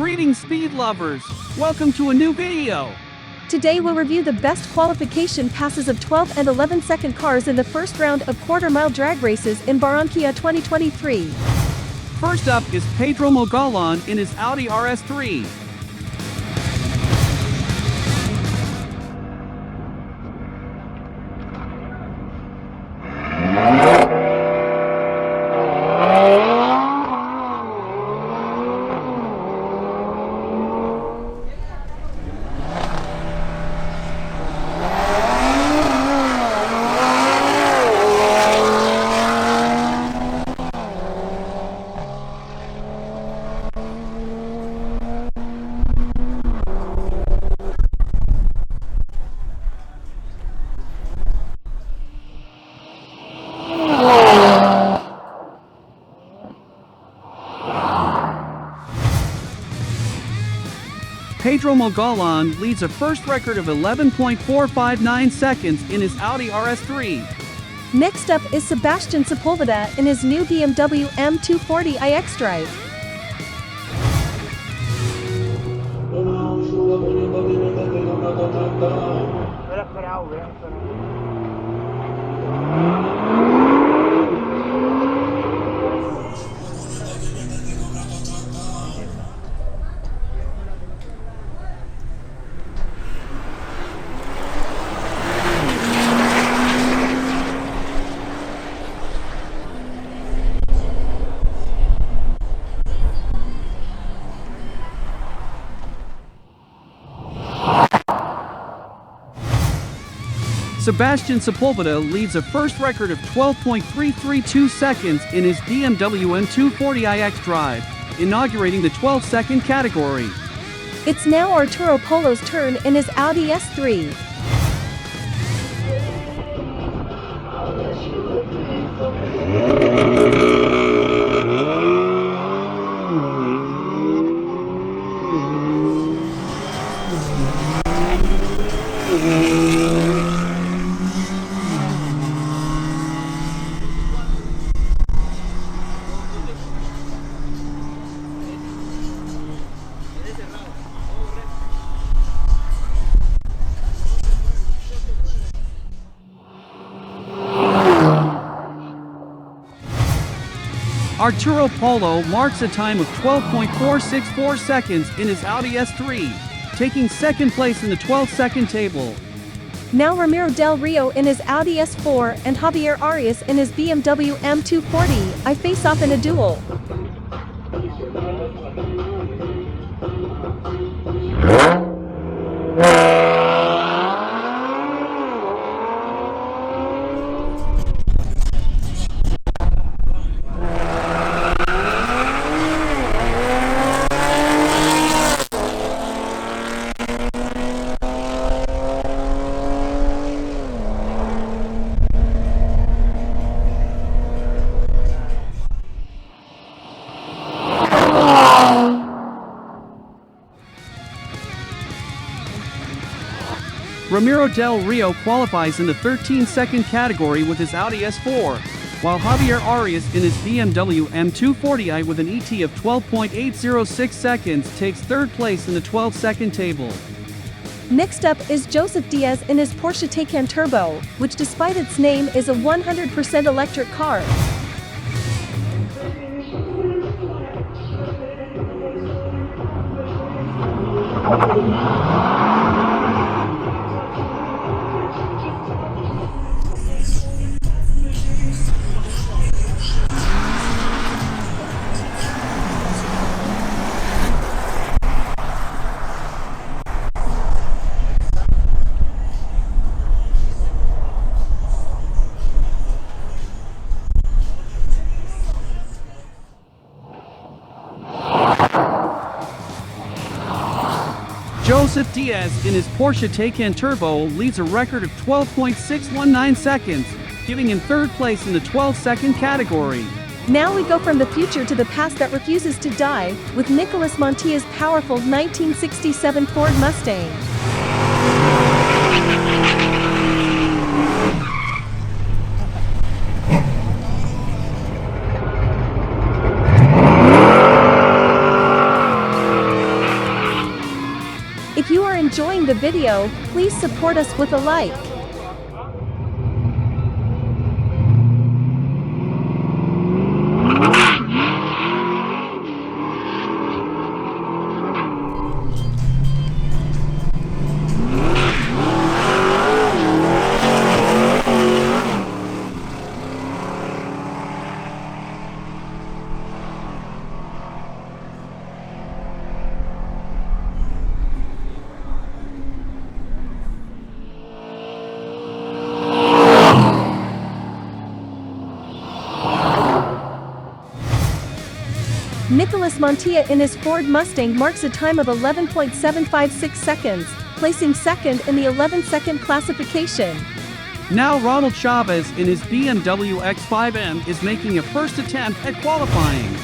Greetings, speed lovers! Welcome to a new video! Today we'll review the best qualification passes of 12 and 11-second cars in the first round of quarter-mile drag races in Barranquilla 2023. First up is Pedro Mogollon in his Audi RS3. Pedro Mogollon leads a first record of 11.459 seconds in his Audi RS3. Next up is Sebastian Sepulveda in his new BMW M240i xDrive. Sebastian Sepulveda leads a first record of 12.332 seconds in his BMW M240i xDrive, inaugurating the 12-second category. It's now Arturo Polo's turn in his Audi S3. Arturo Polo marks a time of 12.464 seconds in his Audi S3, taking second place in the 12-second table. Now Ramiro Del Rio in his Audi S4 and Javier Arias in his BMW M240i face off in a duel. Ramiro Del Rio qualifies in the 13-second category with his Audi S4, while Javier Arias in his BMW M240i with an ET of 12.806 seconds takes third place in the 12-second table. Next up is Joseph Diaz in his Porsche Taycan Turbo, which despite its name is a 100% electric car. Joseph Diaz in his Porsche Taycan Turbo leads a record of 12.619 seconds, giving him third place in the 12-second category. Now we go from the future to the past that refuses to die, with Nicolas Montia's powerful 1967 Ford Mustang. enjoying the video, please support us with a like. Nicolas Montilla in his Ford Mustang marks a time of 11.756 seconds, placing second in the 11-second classification. Now Ronald Chavez in his BMW X5M is making a first attempt at qualifying.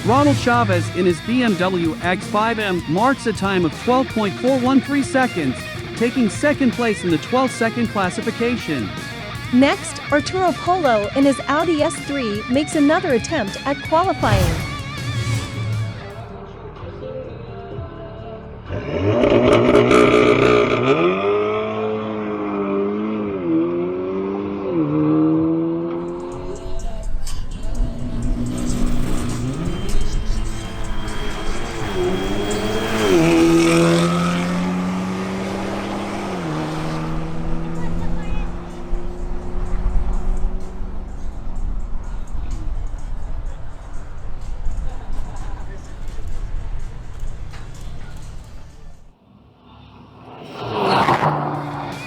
Ronald Chavez in his BMW X5M marks a time of 12.413 seconds, taking second place in the 12-second classification. Next, Arturo Polo in his Audi S3 makes another attempt at qualifying.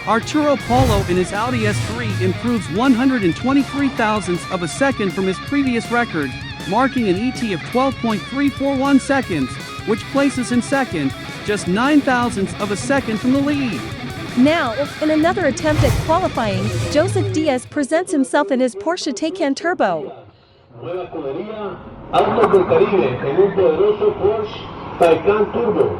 Arturo Polo in his Audi S3 improves 123 thousandths of a second from his previous record, marking an ET of 12.341 seconds, which places him second, just 9 thousandths of a second from the lead. Now, in another attempt at qualifying, Joseph Diaz presents himself in his Porsche Taycan Turbo. Nueva escudería, Autos del Caribe, en un poderoso Porsche Taycan Turbo.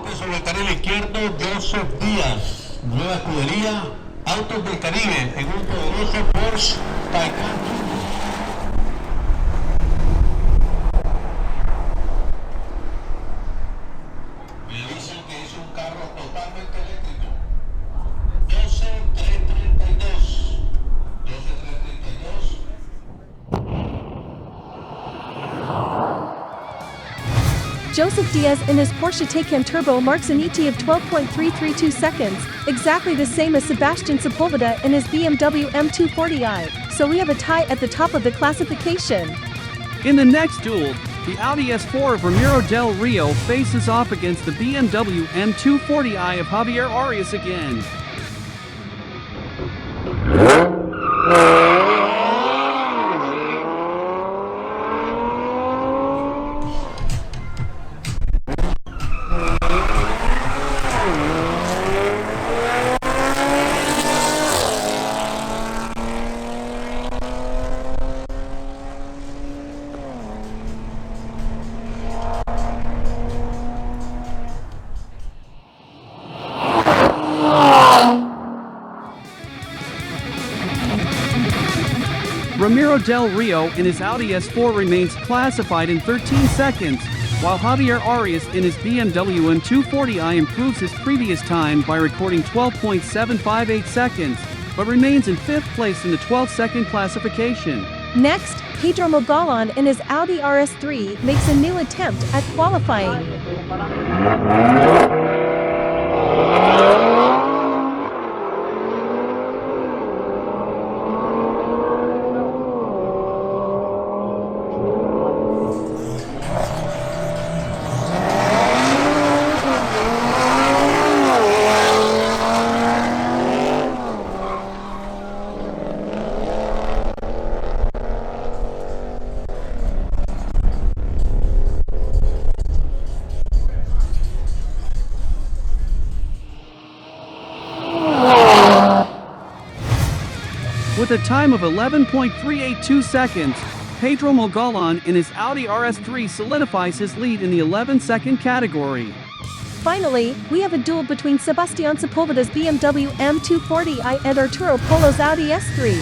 7 sobre el carril izquierdo, Joseph Díaz. Nueva escudería, Autos del Caribe, en un poderoso Porsche Taycan Turbo. Me dicen que es un carro totalmente eléctrico. 12332. 12332. Joseph Diaz in his Porsche Taycan Turbo marks an ET of 12.332 seconds, exactly the same as Sebastian Sepulveda in his BMW M240i, so we have a tie at the top of the classification. In the next duel, the Audi S4 of Ramiro Del Rio faces off against the BMW M240i of Javier Arias again. Ramiro Del Rio in his Audi S4 remains classified in 13 seconds, while Javier Arias in his BMW M240i improves his previous time by recording 12.758 seconds, but remains in 5th place in the 12-second classification. Next, Pedro Mogollon in his Audi RS3 makes a new attempt at qualifying. With a time of 11.382 seconds, Pedro Mogollon in his Audi RS3 solidifies his lead in the 11-second category. Finally, we have a duel between Sebastián Sepúlveda's BMW M240i and Arturo Polo's Audi S3.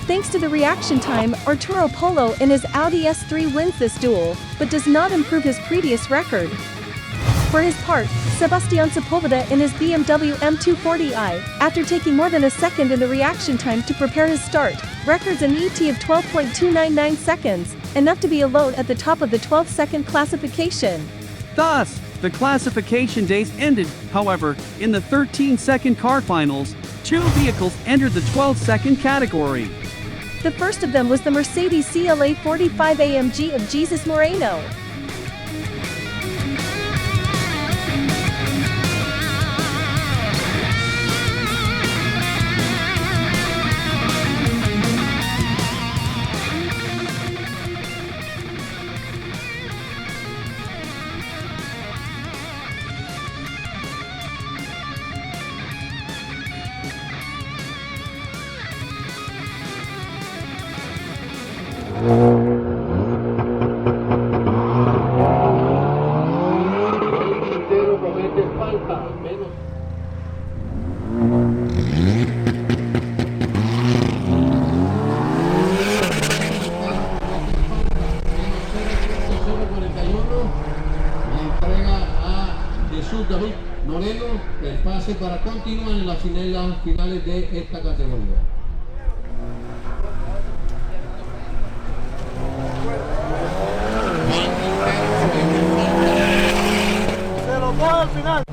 Thanks to the reaction time, Arturo Polo in his Audi S3 wins this duel, but does not improve his previous record. For his part, Sebastián Sepúlveda in his BMW M240i, after taking more than a second in the reaction time to prepare his start, records an ET of 12.299 seconds, enough to be alone at the top of the 12-second classification. Thus, the classification days ended. However, in the 13-second car finals, two vehicles entered the 12-second category. The first of them was the Mercedes CLA 45 AMG of Jesus Moreno. Moreno el pase para continuar en las finales de esta categoría. Se lo coge al final.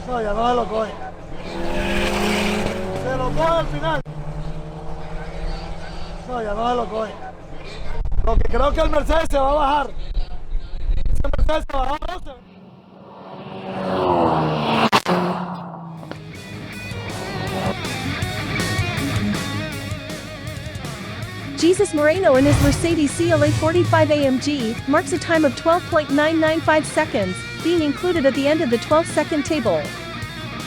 No, ya no se lo coge. Se lo coge al final. No, ya no se lo coge. Lo que creo que el Mercedes se va a bajar. Ese Mercedes se bajó, ¿no? Jesus Moreno in his Mercedes CLA 45 AMG marks a time of 12.995 seconds, being included at the end of the 12-second table.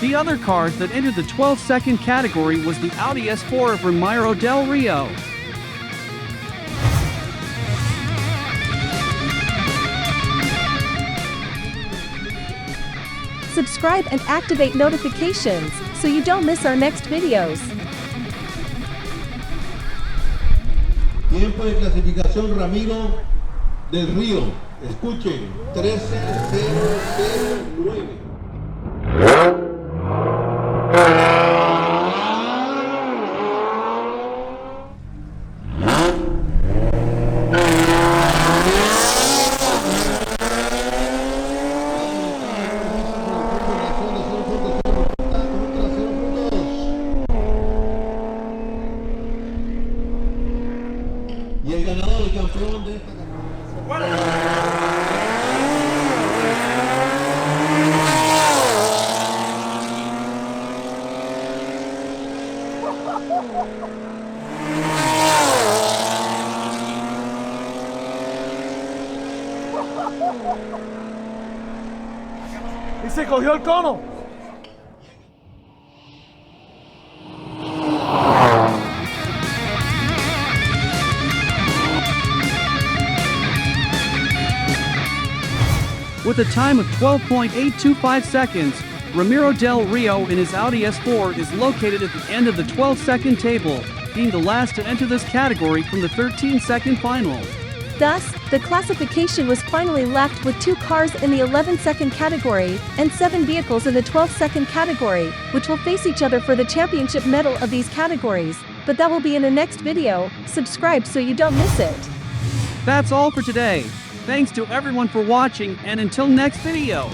The other car that entered the 12-second category was the Audi S4 of Ramiro del Rio. Subscribe and activate notifications so you don't miss our next videos. Tiempo de clasificación Ramiro del Río. Escuchen, 13.009. Y el ganador, el campeón de esta carrera. Y se cogió el cono. With a time of 12.825 seconds, Ramiro del Rio in his Audi S4 is located at the end of the 12-second table, being the last to enter this category from the 13-second final. Thus, the classification was finally left with 2 cars in the 11-second category and 7 vehicles in the 12-second category, which will face each other for the championship medal of these categories, but that will be in a next video. Subscribe so you don't miss it. That's all for today. Thanks to everyone for watching, and until next video.